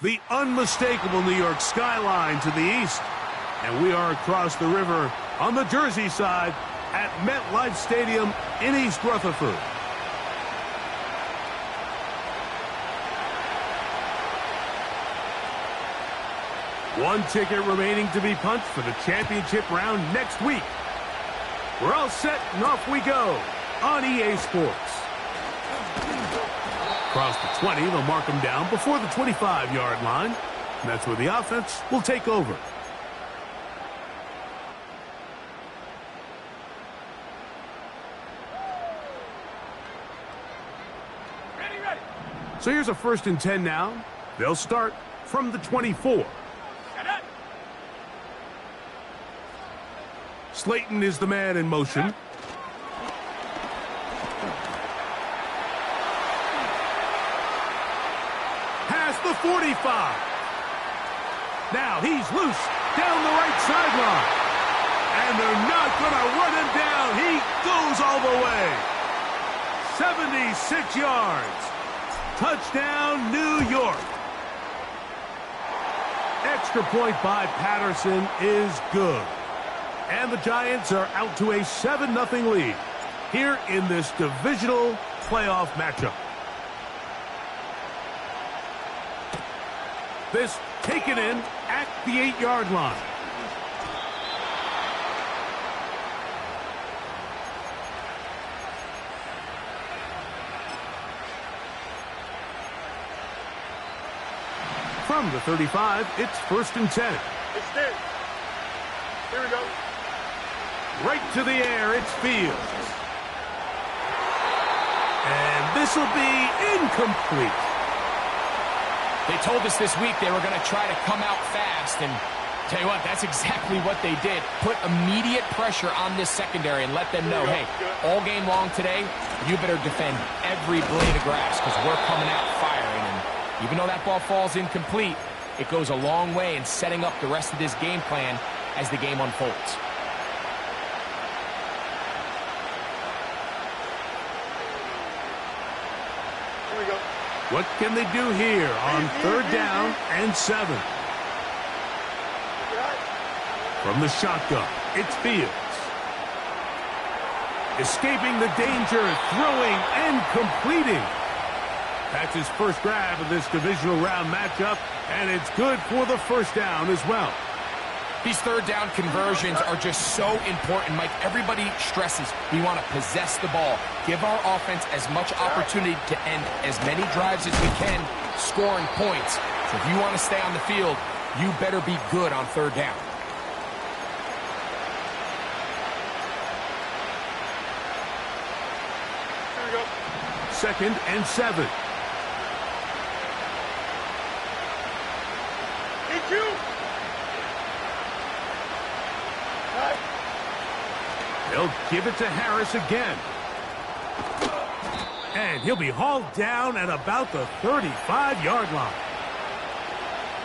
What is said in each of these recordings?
The unmistakable New York skyline to the east. And we are across the river on the Jersey side at MetLife Stadium in East Rutherford. One ticket remaining to be punched for the championship round next week. We're all set and off we go on EA Sports. Across the 20, they'll mark them down before the 25-yard line. And that's where the offense will take over. Ready. So here's a 1st and 10 now. They'll start from the 24. Slayton is the man in motion. Past the 45. Now he's loose down the right sideline. And they're not going to run him down. He goes all the way. 76 yards. Touchdown, New York. Extra point by Patterson is good. And the Giants are out to a 7-0 lead here in this divisional playoff matchup. This taken in at the 8-yard line. From the 35, it's 1st and 10. It's there. Here we go. Right to the air, it's Fields. And this will be incomplete. They told us this week they were going to try to come out fast, and tell you what, that's exactly what they did. Put immediate pressure on this secondary and let them know, hey, all game long today, you better defend every blade of grass because we're coming out firing. And even though that ball falls incomplete, it goes a long way in setting up the rest of this game plan as the game unfolds. What can they do here on 3rd down and 7? From the shotgun, it's Fields. Escaping the danger, throwing and completing. That's his first grab of this divisional round matchup, and it's good for the 1st down as well. These 3rd down conversions are just so important, Mike. Everybody stresses we want to possess the ball, give our offense as much opportunity to end as many drives as we can, scoring points. So if you want to stay on the field, you better be good on 3rd down. Here we go. 2nd and 7. They'll give it to Harris again. And he'll be hauled down at about the 35-yard line.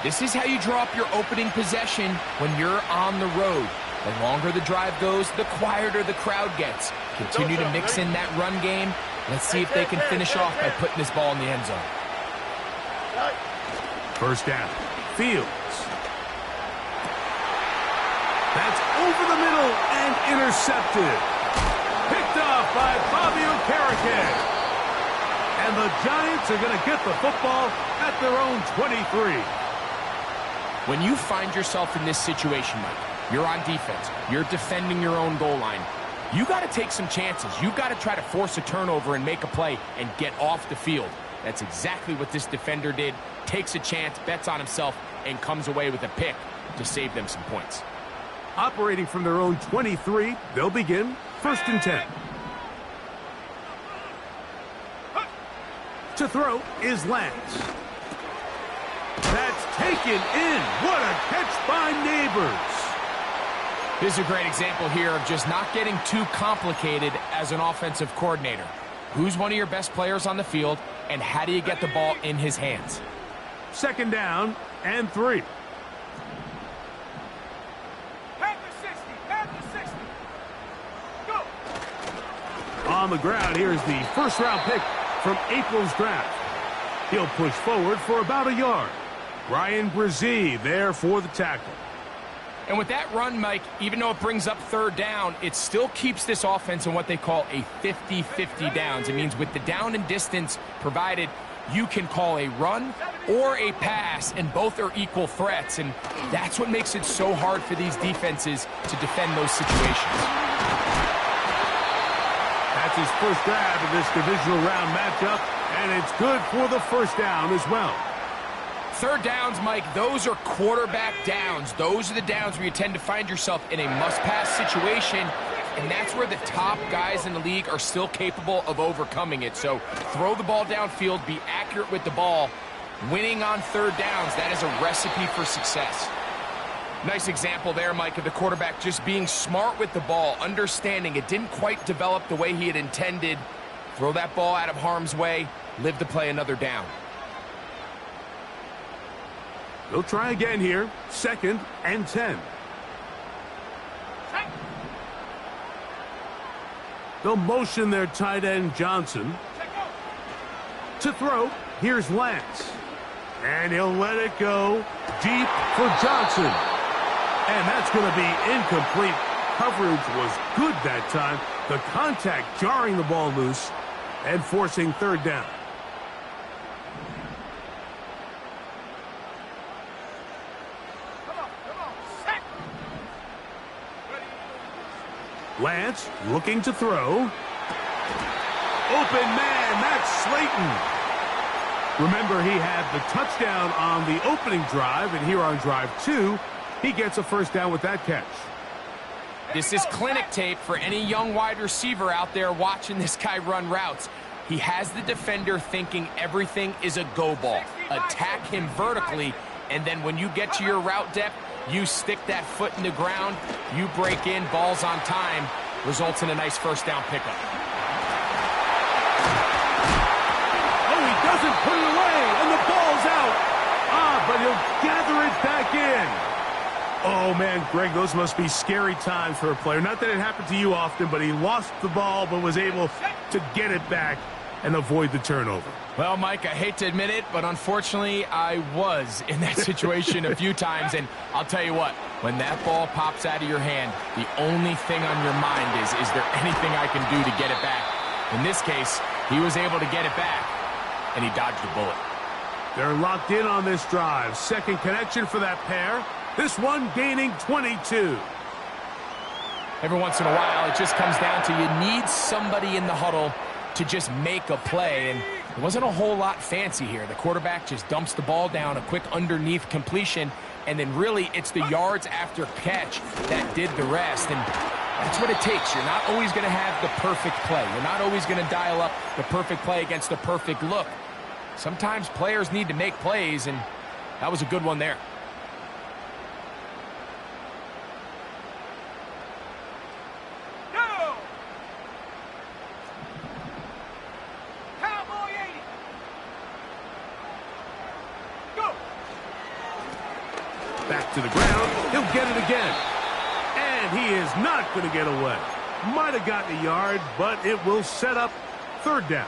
This is how you draw up your opening possession when you're on the road. The longer the drive goes, the quieter the crowd gets. Continue to mix in that run game. Let's see if they can finish off by putting this ball in the end zone. 1st down. Fields. That's over the middle and intercepted. Picked off by Bobby Okereke. And the Giants are going to get the football at their own 23. When you find yourself in this situation, Mike, you're on defense, you're defending your own goal line, you got to take some chances. You got to try to force a turnover and make a play and get off the field. That's exactly what this defender did. Takes a chance, bets on himself, and comes away with a pick to save them some points. Operating from their own 23, they'll begin 1st and 10. To throw is Lance. That's taken in. What a catch by Neighbors. This is a great example here of just not getting too complicated as an offensive coordinator. Who's one of your best players on the field, and how do you get the ball in his hands? 2nd down and 3. On the ground, here's the 1st-round pick from April's draft. He'll push forward for about a yard. Ryan Brzee there for the tackle. And with that run, Mike, even though it brings up third down, it still keeps this offense in what they call a 50-50 downs. It means with the down and distance provided, you can call a run or a pass, and both are equal threats. And that's what makes it so hard for these defenses to defend those situations. That's his first grab in this divisional round matchup, and it's good for the first down as well. Third downs, Mike, those are quarterback downs. Those are the downs where you tend to find yourself in a must-pass situation, and that's where the top guys in the league are still capable of overcoming it. So throw the ball downfield, be accurate with the ball. Winning on third downs, that is a recipe for success. Nice example there, Mike, of the quarterback just being smart with the ball, understanding it didn't quite develop the way he had intended. Throw that ball out of harm's way, live to play another down. They'll try again here. 2nd and 10. They'll motion their tight end Johnson. To throw, here's Lance. And he'll let it go deep for Johnson. And that's going to be incomplete. Coverage was good that time. The contact jarring the ball loose and forcing third down. Lance looking to throw. Open man, that's Slayton. Remember, he had the touchdown on the opening drive, and here on drive 2, he gets a first down with that catch. This is clinic tape for any young wide receiver out there watching this guy run routes. He has the defender thinking everything is a go ball. Attack him vertically, and then when you get to your route depth, you stick that foot in the ground, you break in, balls on time, results in a nice first down pickup. Oh, he doesn't put it away, and the ball's out. But he'll gather it back in. Oh, man, Greg, those must be scary times for a player. Not that it happened to you often, but he lost the ball but was able to get it back and avoid the turnover. Well, Mike, I hate to admit it, but unfortunately, I was in that situation a few times. And I'll tell you what, when that ball pops out of your hand, the only thing on your mind is there anything I can do to get it back? In this case, he was able to get it back, and he dodged a bullet. They're locked in on this drive. Second connection for that pair. This one gaining 22. Every once in a while, it just comes down to you need somebody in the huddle to just make a play, and it wasn't a whole lot fancy here. The quarterback just dumps the ball down, a quick underneath completion, and then really it's the yards after catch that did the rest, and that's what it takes. You're not always going to have the perfect play. You're not always going to dial up the perfect play against the perfect look. Sometimes players need to make plays, and that was a good one there. Back to the ground. He'll get it again. And he is not going to get away. Might have gotten a yard, but it will set up third down.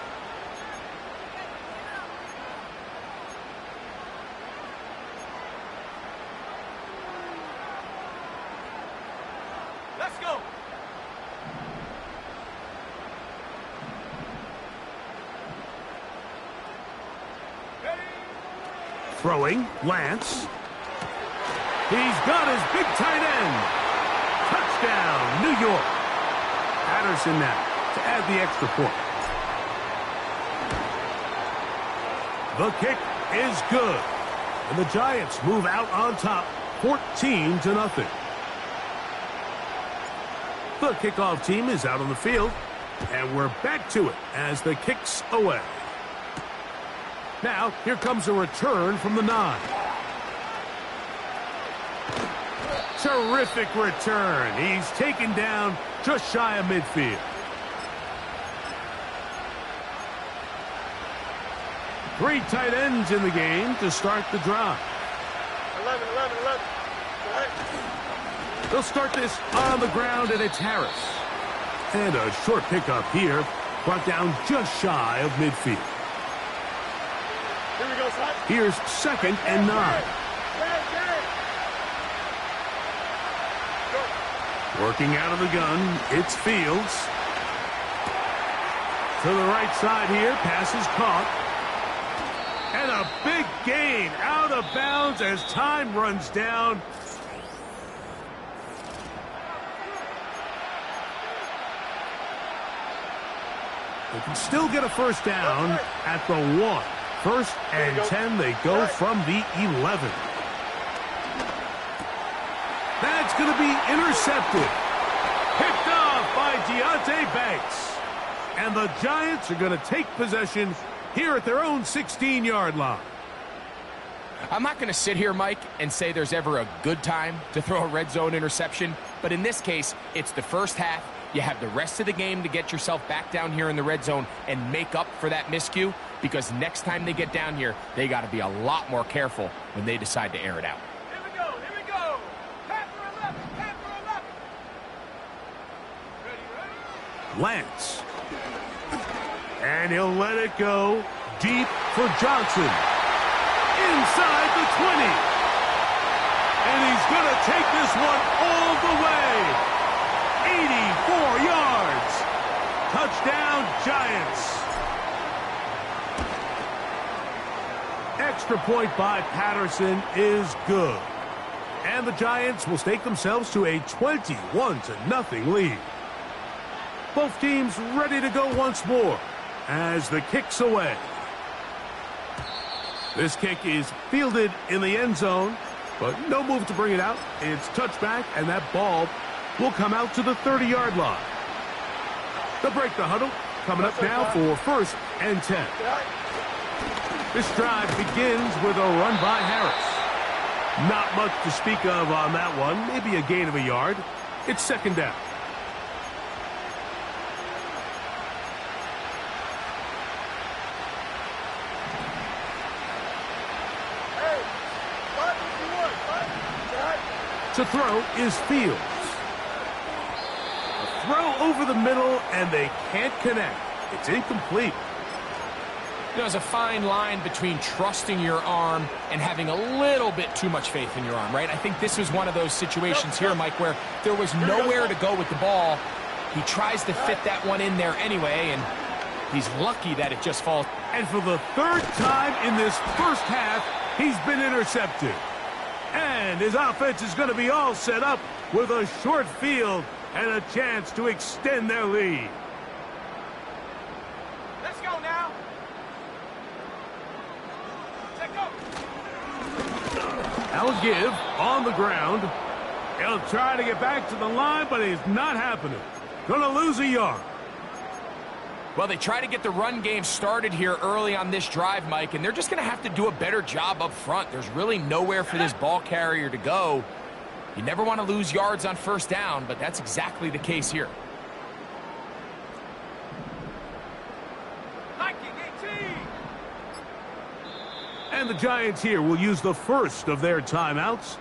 Let's go. Throwing, Lance. He's got his big tight end. Touchdown, New York. Patterson now to add the extra point. The kick is good. And the Giants move out on top, 14-0. The kickoff team is out on the field. And we're back to it as the kick's away. Now, here comes a return from the 9. Terrific return. He's taken down just shy of midfield. Three tight ends in the game to start the drive. 11. Go ahead. They'll start this on the ground, and it's Harris. And a short pickup here, brought down just shy of midfield. Here we go. Here's 2nd and 9. Working out of the gun, it's Fields. To the right side here, pass is caught. And a big gain out of bounds as time runs down. They can still get a first down at the 1. 1st and 10, they go from the 11. That's going to be intercepted. Picked off by Deonte Banks. And the Giants are going to take possession here at their own 16-yard line. I'm not going to sit here, Mike, and say there's ever a good time to throw a red zone interception. But in this case, it's the first half. You have the rest of the game to get yourself back down here in the red zone and make up for that miscue, because next time they get down here, they got to be a lot more careful when they decide to air it out. Here we go, here we go. Half for 11, half for 11. Ready? Lance. And he'll let it go deep for Johnson. Inside the 20. And he's going to take this one all the way. 84 yards. Touchdown, Giants. Extra point by Patterson is good. And the Giants will stake themselves to a 21-0 lead. Both teams ready to go once more as the kick's away. This kick is fielded in the end zone, but no move to bring it out. It's touchback, and that ball will come out to the 30-yard line. They'll break the huddle. Coming up now for 1st and 10. This drive begins with a run by Harris. Not much to speak of on that one. Maybe a gain of a yard. It's 2nd down. To throw is Fields. A throw over the middle, and they can't connect. It's incomplete. There's a fine line between trusting your arm and having a little bit too much faith in your arm, right? I think this was one of those situations here, Mike, where there was nowhere to go with the ball. He tries to fit that one in there anyway, and he's lucky that it just falls. And for the 3rd time in this first half, he's been intercepted. And his offense is going to be all set up with a short field and a chance to extend their lead. Let's go now. Let's go. I'll give on the ground. He'll try to get back to the line, but it's not happening. Going to lose a yard. Well, they try to get the run game started here early on this drive, Mike, and they're just going to have to do a better job up front. There's really nowhere for this ball carrier to go. You never want to lose yards on 1st down, but that's exactly the case here. And the Giants here will use the first of their timeouts.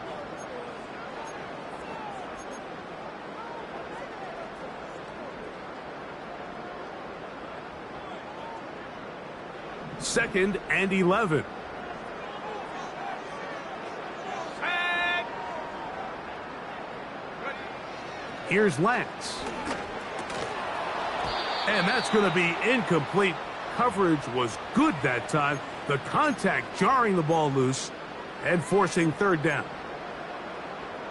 Second and 11. Here's Lance. And that's going to be incomplete. Coverage was good that time. The contact jarring the ball loose and forcing 3rd down.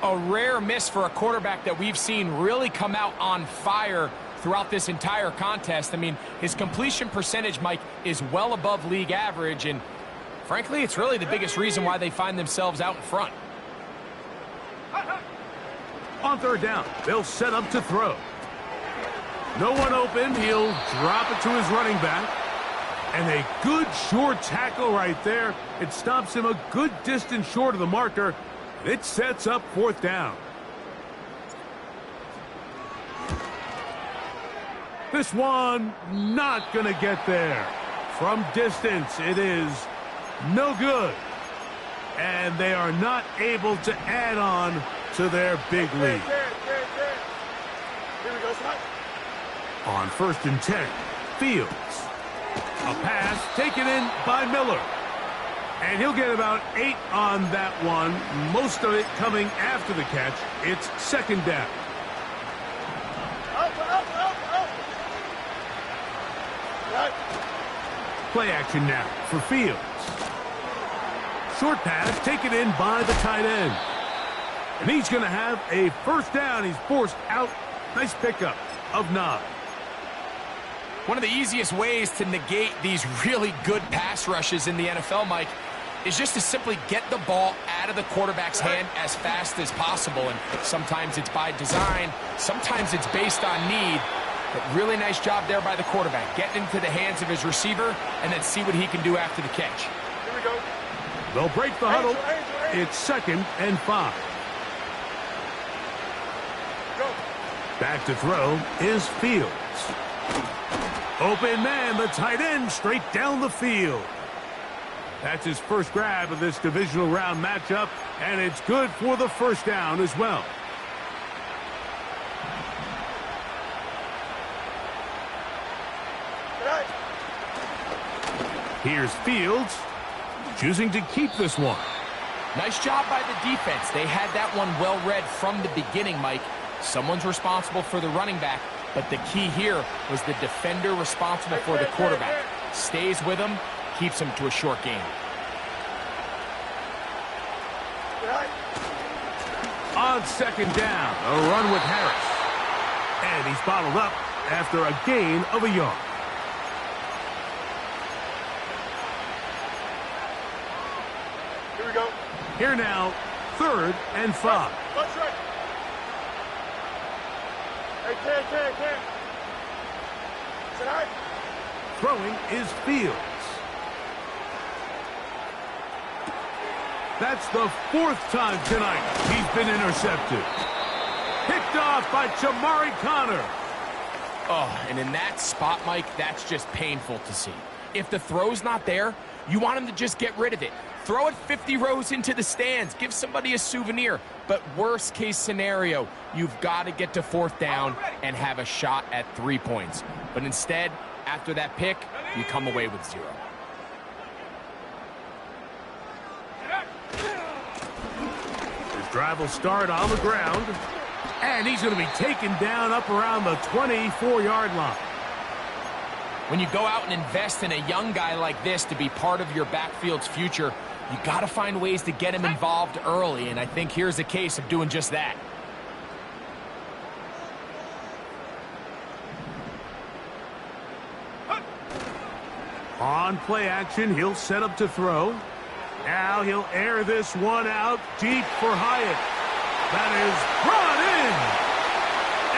A rare miss for a quarterback that we've seen really come out on fire throughout this entire contest. I mean, his completion percentage, Mike, is well above league average, and frankly, it's really the biggest reason why they find themselves out in front. On 3rd down, they'll set up to throw. No one open. He'll drop it to his running back. And a good short tackle right there. It stops him a good distance short of the marker. It sets up 4th down. This one not going to get there. From distance, it is no good. And they are not able to add on to their big lead. Here we go, son. On 1st and 10, Fields. A pass taken in by Miller. And he'll get about 8 on that one, most of it coming after the catch. It's second down. Play action now for Fields. Short pass taken in by the tight end. And he's going to have a first down. He's forced out. Nice pickup of 9. One of the easiest ways to negate these really good pass rushes in the NFL, Mike, is just to simply get the ball out of the quarterback's hand as fast as possible. And sometimes it's by design, sometimes it's based on need. But really nice job there by the quarterback, getting into the hands of his receiver and then see what he can do after the catch. Here we go. They'll break the huddle. It's second and 5. Go. Back to throw is Fields. Open man, the tight end, straight down the field. That's his first grab of this divisional round matchup, and it's good for the first down as well. Here's Fields, choosing to keep this one. Nice job by the defense. They had that one well read from the beginning, Mike. Someone's responsible for the running back, but the key here was the defender responsible for the quarterback. Stays with him, keeps him to a short game. On second down, a run with Harris. And he's bottled up after a gain of a yard. Here we go. Here now, third and 5. Let's right. Hey, Ken. Tonight. Throwing is Fields. That's the 4th time tonight he's been intercepted. Picked off by Jamari Connor. Oh, and in that spot, Mike, that's just painful to see. If the throw's not there, you want him to just get rid of it. Throw it 50 rows into the stands. Give somebody a souvenir. But worst case scenario, you've got to get to 4th down and have a shot at 3 points. But instead, after that pick, you come away with 0. His drive will start on the ground. And he's going to be taken down up around the 24-yard line. When you go out and invest in a young guy like this to be part of your backfield's future, you got to find ways to get him involved early, and I think here's a case of doing just that. On play action, he'll set up to throw. Now he'll air this one out deep for Hyatt. That is brought in.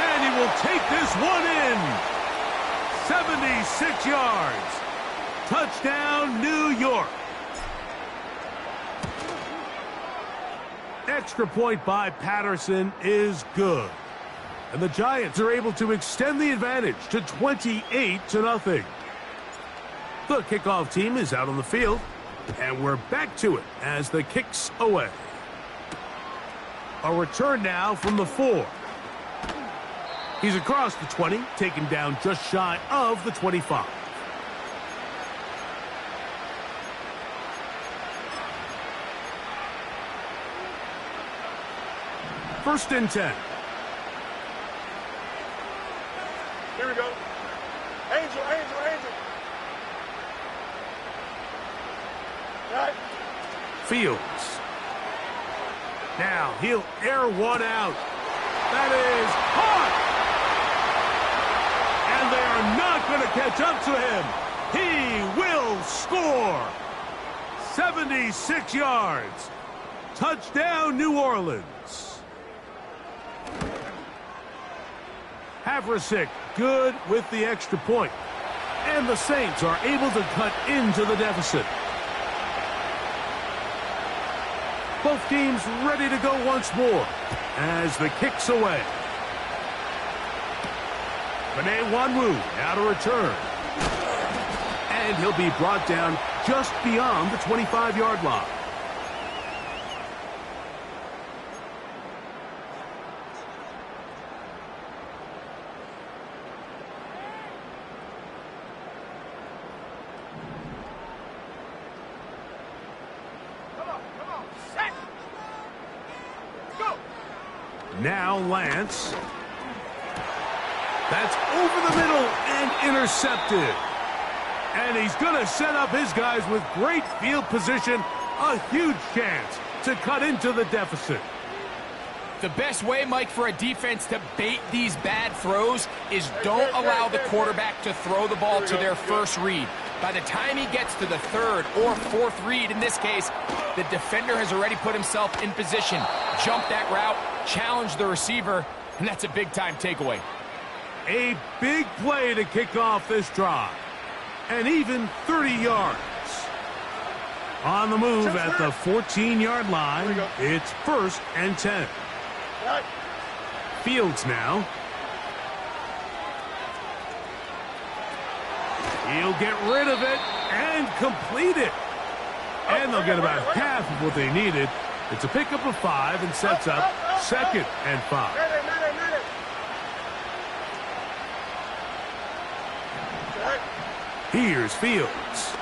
And he will take this one in. 76 yards. Touchdown, New York. Extra point by Patterson is good. And the Giants are able to extend the advantage to 28-0. The kickoff team is out on the field. And we're back to it as the kick's away. A return now from the 4. He's across the 20, taken down just shy of the 25. First and 10. Here we go. Angel. Right. Fields. Now he'll air one out. That is caught. And they are not going to catch up to him. He will score. 76 yards. Touchdown, New Orleans. Havrasik good with the extra point. And the Saints are able to cut into the deficit. Both teams ready to go once more as the kick's away. Bené Wanwu now to return. And he'll be brought down just beyond the 25-yard line. Now Lance. That's over the middle and intercepted. And he's going to set up his guys with great field position. A huge chance to cut into the deficit. The best way, Mike, for a defense to bait these bad throws is don't allow the quarterback to throw the ball to their first read. By the time he gets to the third or fourth read, in this case, the defender has already put himself in position, jumped that route, challenged the receiver, and that's a big-time takeaway. A big play to kick off this drive. And even 30 yards. On the move at the 14-yard line, it's 1st and 10. Fields now. He'll get rid of it and complete it. And they'll get about half of what they needed. It's a pickup of 5 and sets up 2nd and 5. Here's Fields.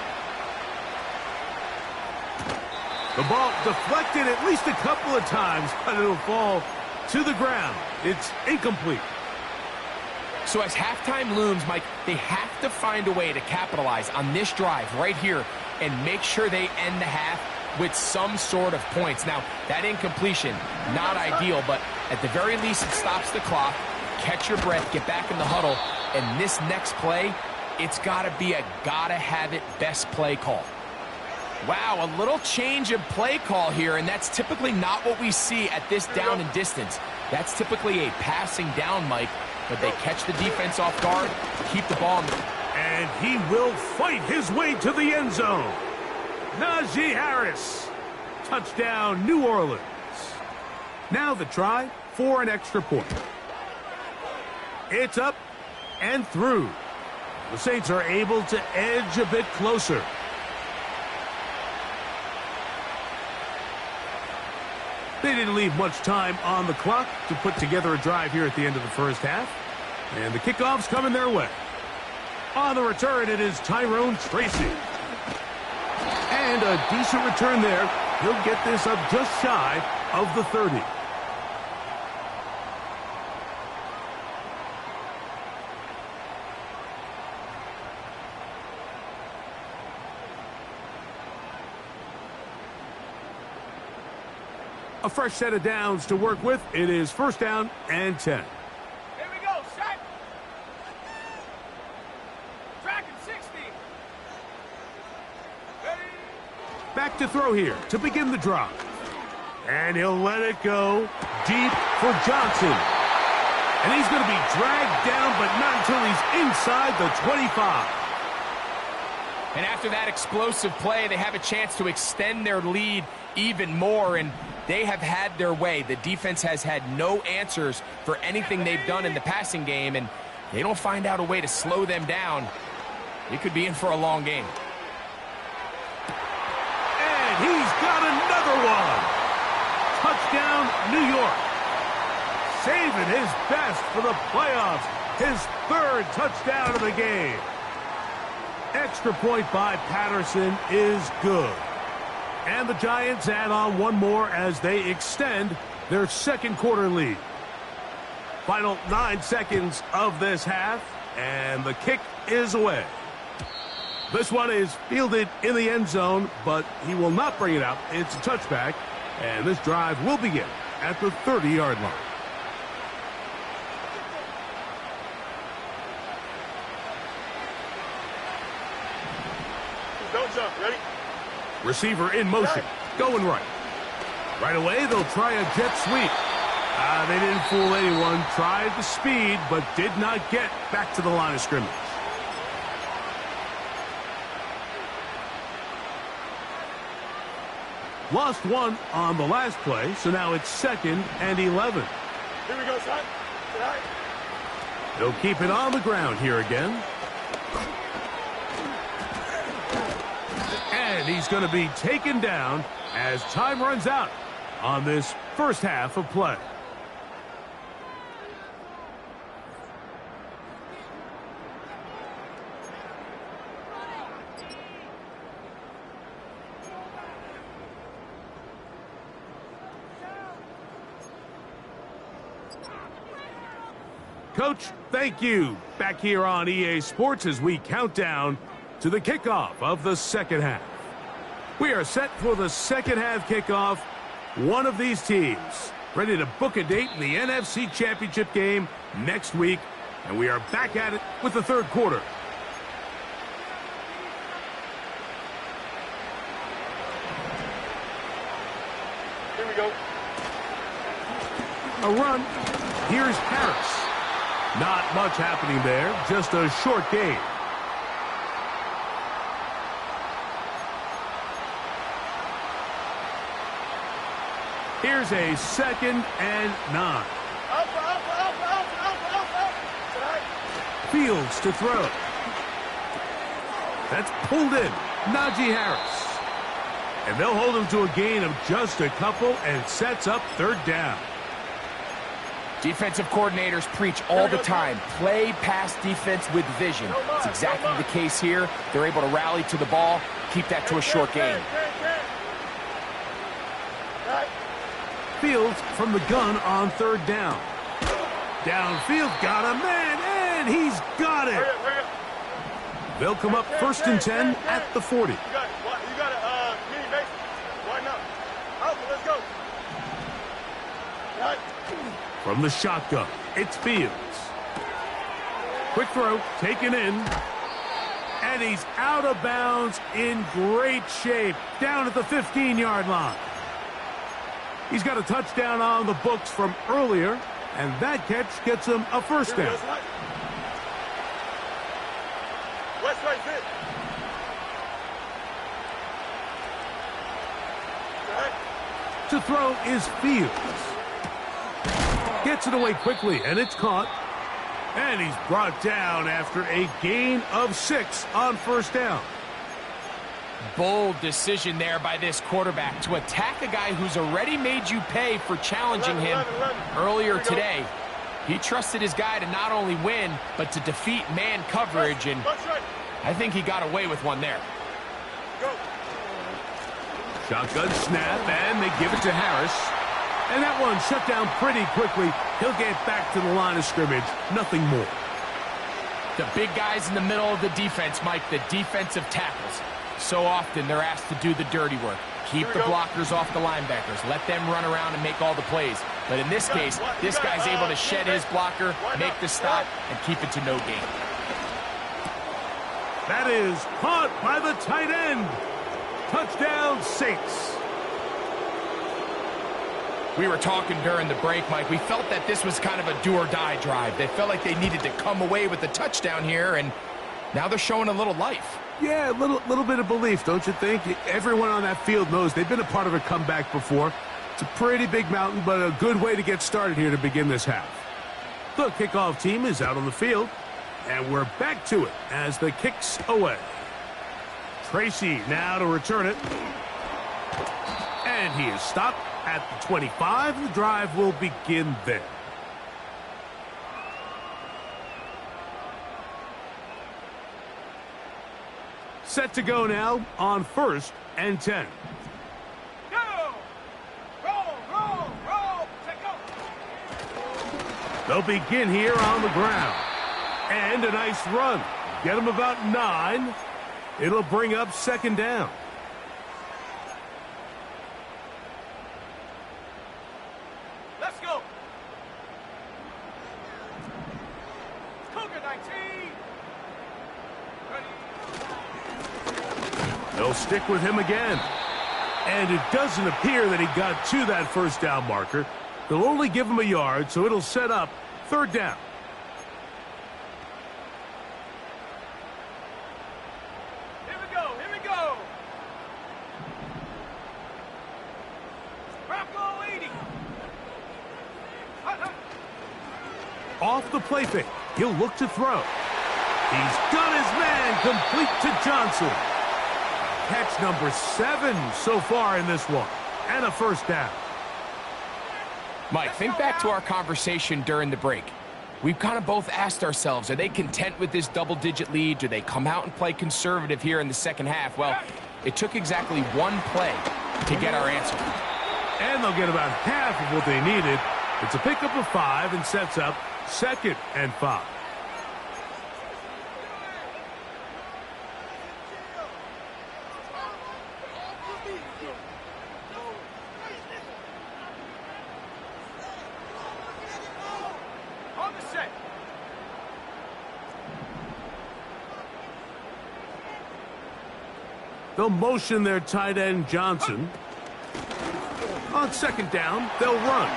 The ball deflected at least a couple of times, but it'll fall to the ground. It's incomplete. So as halftime looms, Mike, they have to find a way to capitalize on this drive right here and make sure they end the half with some sort of points. Now, that incompletion, not ideal, but at the very least it stops the clock. Catch your breath, get back in the huddle, and this next play, it's got to be a gotta-have-it best play call. Wow, a little change of play call here, and that's typically not what we see at this down and distance. That's typically a passing down, Mike, but they catch the defense off guard, keep the ball. And he will fight his way to the end zone. Najee Harris. Touchdown, New Orleans. Now the try for an extra point. It's up and through. The Saints are able to edge a bit closer. They didn't leave much time on the clock to put together a drive here at the end of the first half. And the kickoff's coming their way. On the return, it is Tyrone Tracy. And a decent return there. He'll get this up just shy of the 30. A fresh set of downs to work with. It is 1st down and 10. Here we go, set. Tracking 60. Ready. Back to throw here to begin the drive. And he'll let it go deep for Johnson. And he's going to be dragged down, but not until he's inside the 25. And after that explosive play, they have a chance to extend their lead even more, and they have had their way. The defense has had no answers for anything they've done in the passing game, and they don't find out a way to slow them down. It could be in for a long game. And he's got another one. Touchdown, New York. Saving his best for the playoffs. His 3rd touchdown of the game. Extra point by Patterson is good. And the Giants add on one more as they extend their 2nd quarter lead. Final 9 seconds of this half, and the kick is away. This one is fielded in the end zone, but he will not bring it out. It's a touchback, and this drive will begin at the 30-yard line. Don't jump. Ready? Receiver in motion, going right. Right away, they'll try a jet sweep. They didn't fool anyone. Tried the speed, but did not get back to the line of scrimmage. Lost one on the last play, so now it's 2nd and 11. Here we go, son. They'll keep it on the ground here again. And he's going to be taken down as time runs out on this first half of play. Coach, thank you. Back here on EA Sports as we count down to the kickoff of the second half. We are set for the second half kickoff. One of these teams ready to book a date in the NFC Championship game next week. And we are back at it with the third quarter. Here we go. A run. Here's Harris. Not much happening there. Just a short gain. Here's a 2nd and 9. Fields to throw. That's pulled in. Najee Harris. And they'll hold him to a gain of just a couple and sets up third down. Defensive coordinators preach all the time, play pass defense with vision. It's exactly the case here. They're able to rally to the ball, keep that to a short gain. Fields from the gun on third down. Downfield, got a man, and he's got it. They'll come up 1st and 10 at the 40. You got it, mini base. Why not? Alpha, let's go. Right. From the shotgun, it's Fields. Quick throw, taken in. And he's out of bounds in great shape, down at the 15-yard line. He's got a touchdown on the books from earlier, and that catch gets him a first down. West right fit. To throw is Fields. Gets it away quickly, and it's caught. And he's brought down after a gain of 6 on first down. Bold decision there by this quarterback to attack a guy who's already made you pay for challenging him earlier today. He trusted his guy to not only win, but to defeat man coverage, and I think he got away with one there. Shotgun snap, and they give it to Harris. And that one shut down pretty quickly. He'll get back to the line of scrimmage. Nothing more. The big guys in the middle of the defense, Mike, the defensive tackles. So often they're asked to do the dirty work. Keep the blockers off the linebackers. Let them run around and make all the plays. But in this case, this guy's able to shed his blocker, make the stop, and keep it to no gain. That is caught by the tight end. Touchdown, Saints. We were talking during the break, Mike. We felt that this was kind of a do-or-die drive. They felt like they needed to come away with the touchdown here, and now they're showing a little life. Yeah, a little bit of belief, don't you think? Everyone on that field knows they've been a part of a comeback before. It's a pretty big mountain, but a good way to get started here to begin this half. The kickoff team is out on the field, and we're back to it as the kick's away. Tracy now to return it. And he is stopped at the 25. The drive will begin there. Set to go now on 1st and 10. Go! Roll! Take off! They'll begin here on the ground. And a nice run. Get them about 9. It'll bring up 2nd down. Let's go! Cougar 19! They'll stick with him again. And it doesn't appear that he got to that first down marker. They'll only give him a yard, so it'll set up 3rd down. Here we go! Bronco 80! Off the play fake. He'll look to throw. He's got his man complete to Johnson. Catch number 7 so far in this one. And a first down. Mike, think back to our conversation during the break. We've kind of both asked ourselves, are they content with this double-digit lead? Do they come out and play conservative here in the second half? Well, it took exactly one play to get our answer. And they'll get about half of what they needed. It's a pickup of 5 and sets up 2nd and 5. On the set. They'll motion their tight end, Johnson. On 2nd down, they'll run.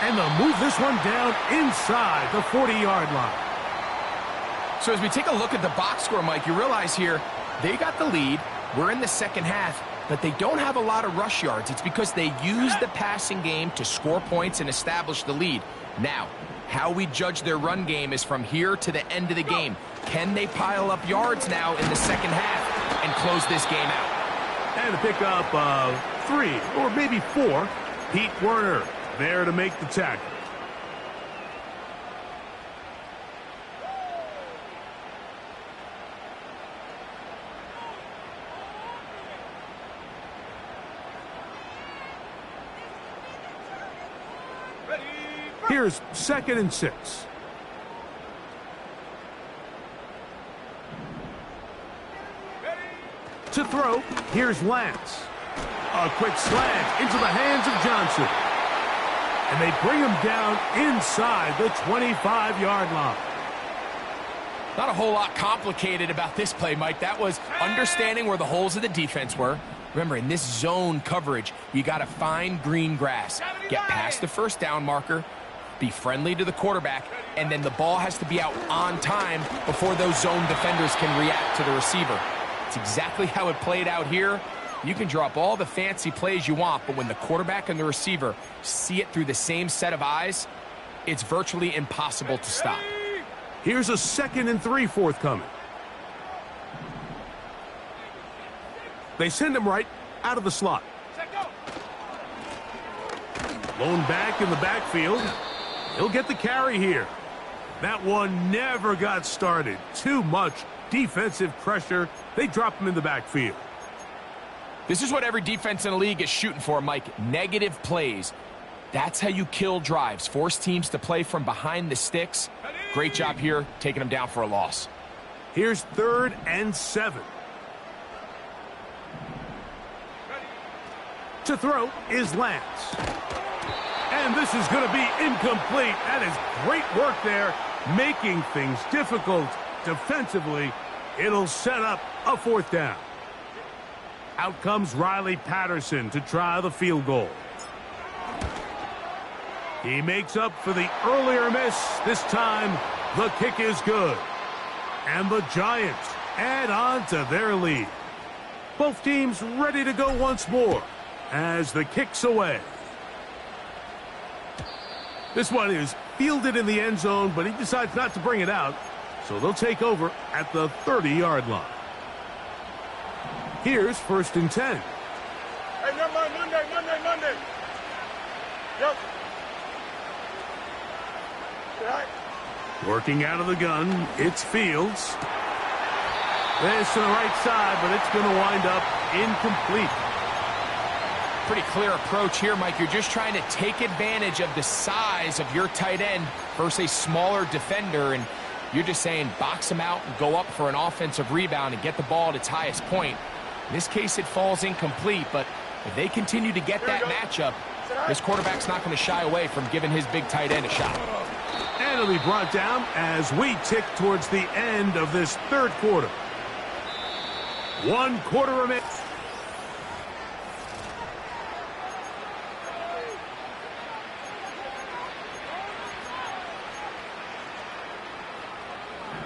And they'll move this one down inside the 40-yard line. So as we take a look at the box score, Mike, you realize here they got the lead. We're in the second half, but they don't have a lot of rush yards. It's because they use the passing game to score points and establish the lead. Now, how we judge their run game is from here to the end of the game. Can they pile up yards now in the second half and close this game out? And to pick up 3 or maybe 4, Pete Werner there to make the tackle. Here's 2nd and 6. To throw, here's Lance. A quick slant into the hands of Johnson. And they bring him down inside the 25-yard line. Not a whole lot complicated about this play, Mike. That was understanding where the holes of the defense were. Remember, in this zone coverage, you got to find green grass. Get past the 1st down marker, be friendly to the quarterback, and then the ball has to be out on time before those zone defenders can react to the receiver. It's exactly how it played out here. You can draw up all the fancy plays you want, but when the quarterback and the receiver see it through the same set of eyes, it's virtually impossible to stop. Here's a 2nd and 3 forthcoming. They send him right out of the slot. Lone back in the backfield. He'll get the carry here. That one never got started. Too much defensive pressure. They drop him in the backfield. This is what every defense in the league is shooting for, Mike. Negative plays. That's how you kill drives. Force teams to play from behind the sticks. Great job here, taking them down for a loss. Here's 3rd and 7. To throw is Lance. And this is going to be incomplete. That is great work there, making things difficult defensively. It'll set up a 4th down. Out comes Riley Patterson to try the field goal. He makes up for the earlier miss. This time, the kick is good. And the Giants add on to their lead. Both teams ready to go once more as the kick's away. This one is fielded in the end zone, but he decides not to bring it out. So they'll take over at the 30-yard line. Here's 1st and 10. Hey, never mind. Monday. Yep. Right. Working out of the gun, it's Fields. This to the right side, but it's going to wind up incomplete. Pretty clear approach here, Mike. You're just trying to take advantage of the size of your tight end versus a smaller defender, and you're just saying box him out and go up for an offensive rebound and get the ball at its highest point. In this case, it falls incomplete, but if they continue to get that matchup, this quarterback's not going to shy away from giving his big tight end a shot. And it'll be brought down as we tick towards the end of this 3rd quarter. 1 quarter remaining.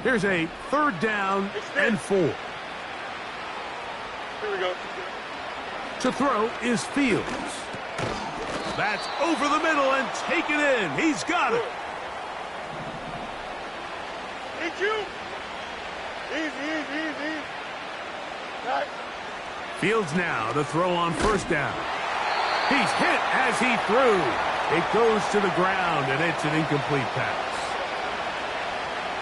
Here's a 3rd down and 4. Here we go. To throw is Fields. That's over the middle and taken in. He's got it. Hit you. Easy. Right. Fields now to throw on 1st down. He's hit as he threw. It goes to the ground, and it's an incomplete pass.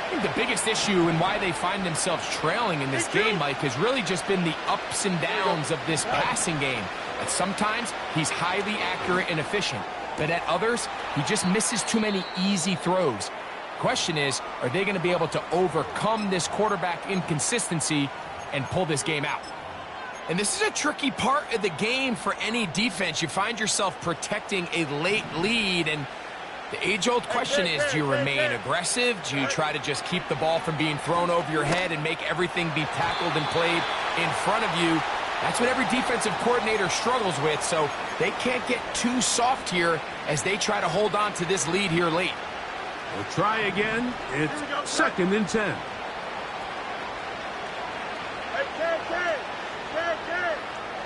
I think the biggest issue and why they find themselves trailing in this game, Mike, has really just been the ups and downs of this passing game. And sometimes he's highly accurate and efficient. but at others, he just misses too many easy throws. Question is, are they going to be able to overcome this quarterback inconsistency and pull this game out? And this is a tricky part of the game for any defense. You find yourself protecting a late lead, and the age-old question is, do you remain aggressive? Do you try to just keep the ball from being thrown over your head and make everything be tackled and played in front of you? That's what every defensive coordinator struggles with, so they can't get too soft here as they try to hold on to this lead here late. We'll try again. It's 2nd and 10.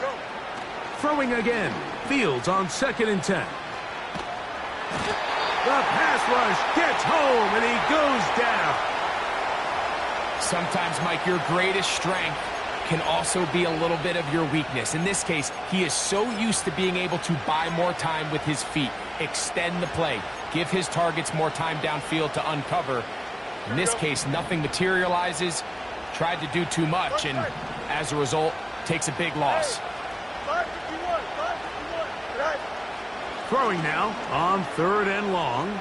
Go. Throwing again. Fields on 2nd and 10. The pass rush gets home, and he goes down. Sometimes, Mike, your greatest strength can also be a little bit of your weakness. In this case, he is so used to being able to buy more time with his feet, extend the play, give his targets more time downfield to uncover. In this case, nothing materializes, tried to do too much, and as a result, takes a big loss. 551, 551. Throwing now on 3rd and long.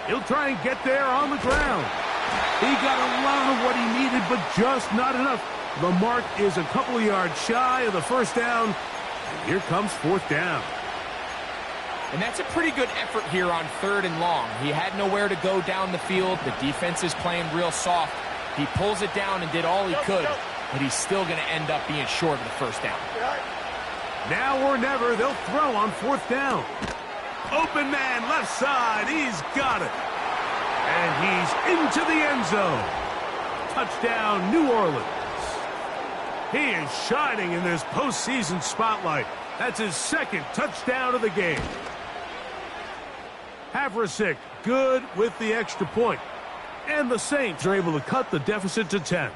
He'll try and get there on the ground. He got a lot of what he needed, but just not enough. The mark is a couple of yards shy of the 1st down. And here comes 4th down. And that's a pretty good effort here on 3rd and long. He had nowhere to go down the field. The defense is playing real soft. He pulls it down and did all he could, but he's still going to end up being short of the 1st down. Now or never, they'll throw on 4th down. Open man, left side. He's got it. And he's into the end zone. Touchdown, New Orleans. He is shining in this postseason spotlight. That's his 2nd touchdown of the game. Havrasik good with the extra point. And the Saints are able to cut the deficit to 10.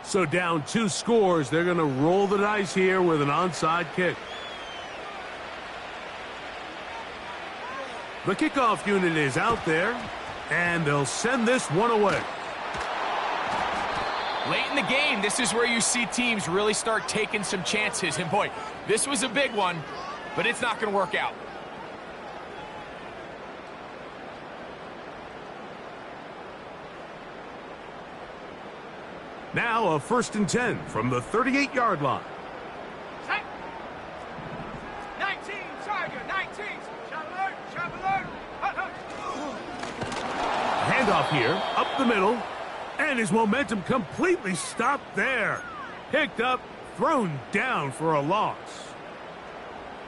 So down 2 scores, they're going to roll the dice here with an onside kick. The kickoff unit is out there, and they'll send this one away. Late in the game, this is where you see teams really start taking some chances. And boy, this was a big one, but it's not going to work out. Now a 1st and 10 from the 38-yard line. 19, Tiger, 19. Handoff here, up the middle, and his momentum completely stopped there. Picked up, thrown down for a loss.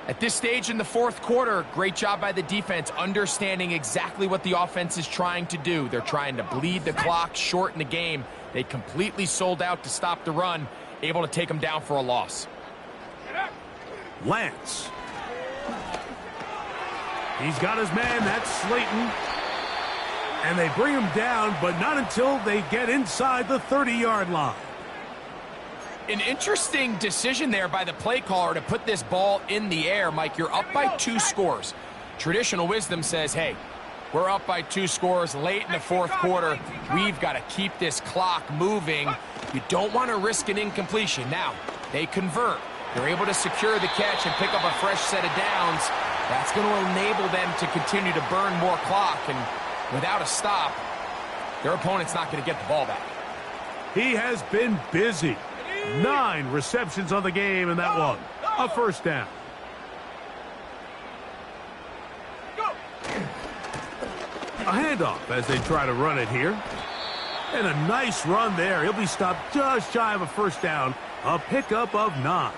At this stage in the 4th quarter, great job by the defense, understanding exactly what the offense is trying to do. They're trying to bleed the clock, shorten the game. They completely sold out to stop the run, able to take them down for a loss. Lance. He's got his man, that's Slayton. And they bring him down, but not until they get inside the 30-yard line. An interesting decision there by the play caller to put this ball in the air. Mike, you're up by 2 scores. Traditional wisdom says, hey, we're up by 2 scores late in the 4th quarter. We've got to keep this clock moving. You don't want to risk an incompletion. Now, they convert. They're able to secure the catch and pick up a fresh set of downs. That's going to enable them to continue to burn more clock. And without a stop, their opponent's not going to get the ball back. He has been busy. 9 receptions on the game, and that one, a 1st down. A handoff as they try to run it here. And a nice run there. He'll be stopped just shy of a 1st down. A pickup of 9.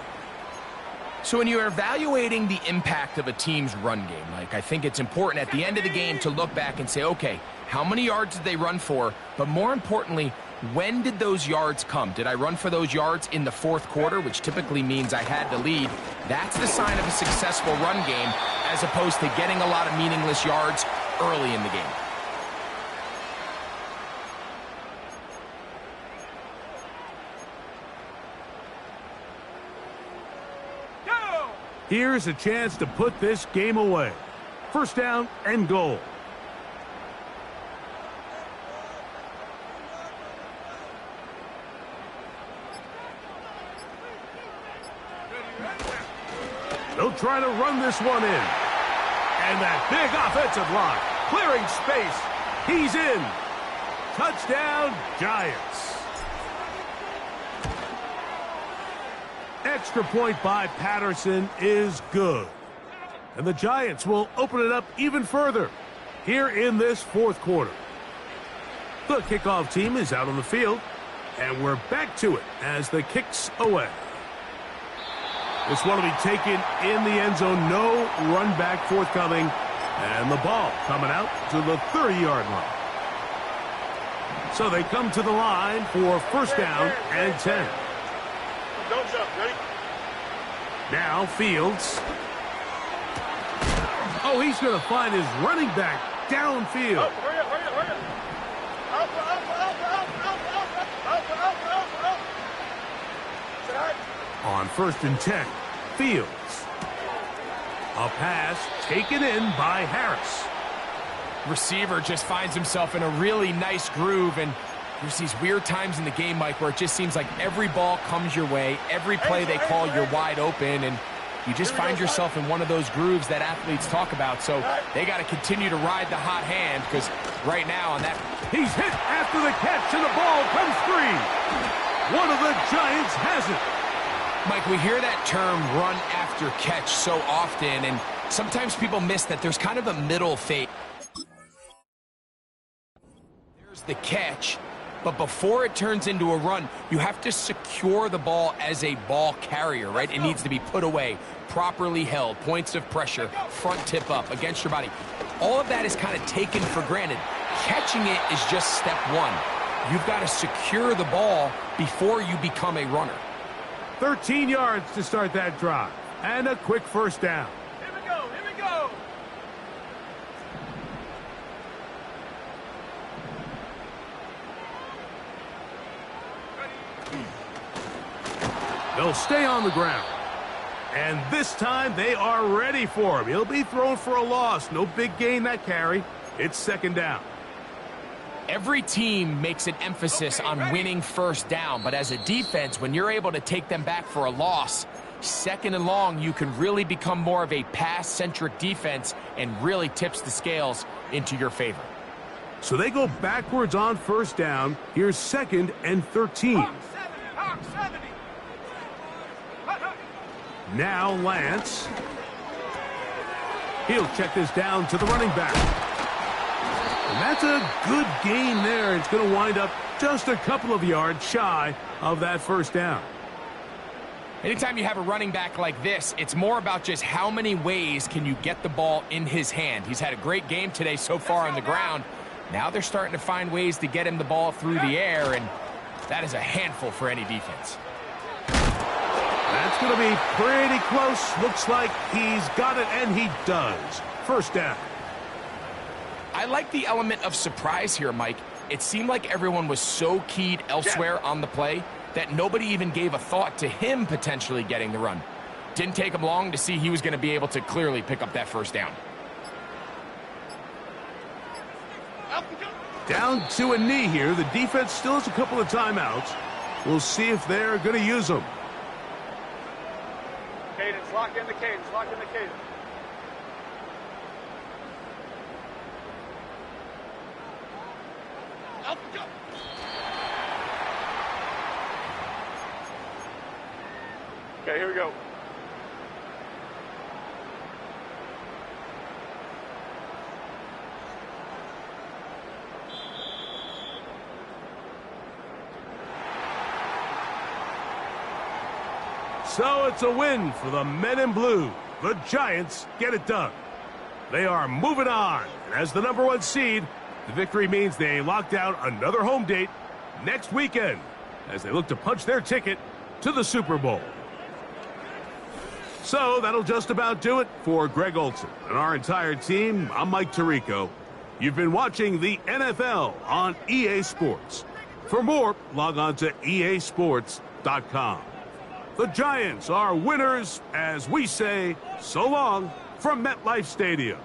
So when you're evaluating the impact of a team's run game, Mike, I think it's important at the end of the game to look back and say, okay, how many yards did they run for? But more importantly, when did those yards come? Did I run for those yards in the 4th quarter, which typically means I had to lead? That's the sign of a successful run game, as opposed to getting a lot of meaningless yards early in the game. Here's a chance to put this game away. 1st down and goal. try to run this one in. And that big offensive line, clearing space. He's in. Touchdown, Giants. Extra point by Patterson is good. And the Giants will open it up even further here in this fourth quarter. The kickoff team is out on the field, and we're back to it as the kick's away. This one will be taken in the end zone. No run back forthcoming. And the ball coming out to the 30-yard line. So they come to the line for first down and 10. Don't jump, ready? Now Fields. Oh, he's going to find his running back downfield. Up, hurry up, hurry up, hurry up. Out. Sit high. On first and 10, Fields. A pass taken in by Harris. Receiver just finds himself in a really nice groove, and there's these weird times in the game, Mike, where it just seems like every ball comes your way, every play they call, you're wide open, and you just find yourself in one of those grooves that athletes talk about. So they got to continue to ride the hot hand, because right now on that... He's hit after the catch, and the ball comes free. One of the Giants has it. Mike, we hear that term run after catch so often, and sometimes people miss that there's kind of a middle phase. There's the catch, but before it turns into a run, you have to secure the ball as a ball carrier, right? It needs to be put away, properly held, points of pressure, front tip up against your body. All of that is kind of taken for granted. Catching it is just step one. You've got to secure the ball before you become a runner. 13 yards to start that drive, and a quick first down. Here we go, here we go. They'll stay on the ground. And this time they are ready for him. He'll be thrown for a loss. No big gain that carry. It's second down. Every team makes an emphasis on winning first down, but as a defense, when you're able to take them back for a loss, second and long, you can really become more of a pass-centric defense and really tips the scales into your favor. So they go backwards on first down. Here's second and 13. Now Lance. He'll check this down to the running back. And that's a good gain there. It's going to wind up just a couple of yards shy of that first down. Anytime you have a running back like this, it's more about just how many ways can you get the ball in his hand. He's had a great game today so far on the ground. Now they're starting to find ways to get him the ball through the air, and that is a handful for any defense. That's going to be pretty close. Looks like he's got it, and he does. First down. I like the element of surprise here, Mike. It seemed like everyone was so keyed elsewhere on the play that nobody even gave a thought to him potentially getting the run. Didn't take him long to see he was going to be able to clearly pick up that first down. Down to a knee here. The defense still has a couple of timeouts. We'll see if they're going to use them. Cadence, lock in the cadence, lock in the cadence. Okay, here we go. So it's a win for the men in blue. The Giants get it done. They are moving on. And as the #1 seed, the victory means they lock down another home date next weekend as they look to punch their ticket to the Super Bowl. So that'll just about do it for Greg Olson and our entire team. I'm Mike Tirico. You've been watching the NFL on EA Sports. For more, log on to easports.com. The Giants are winners as we say so long from MetLife Stadium.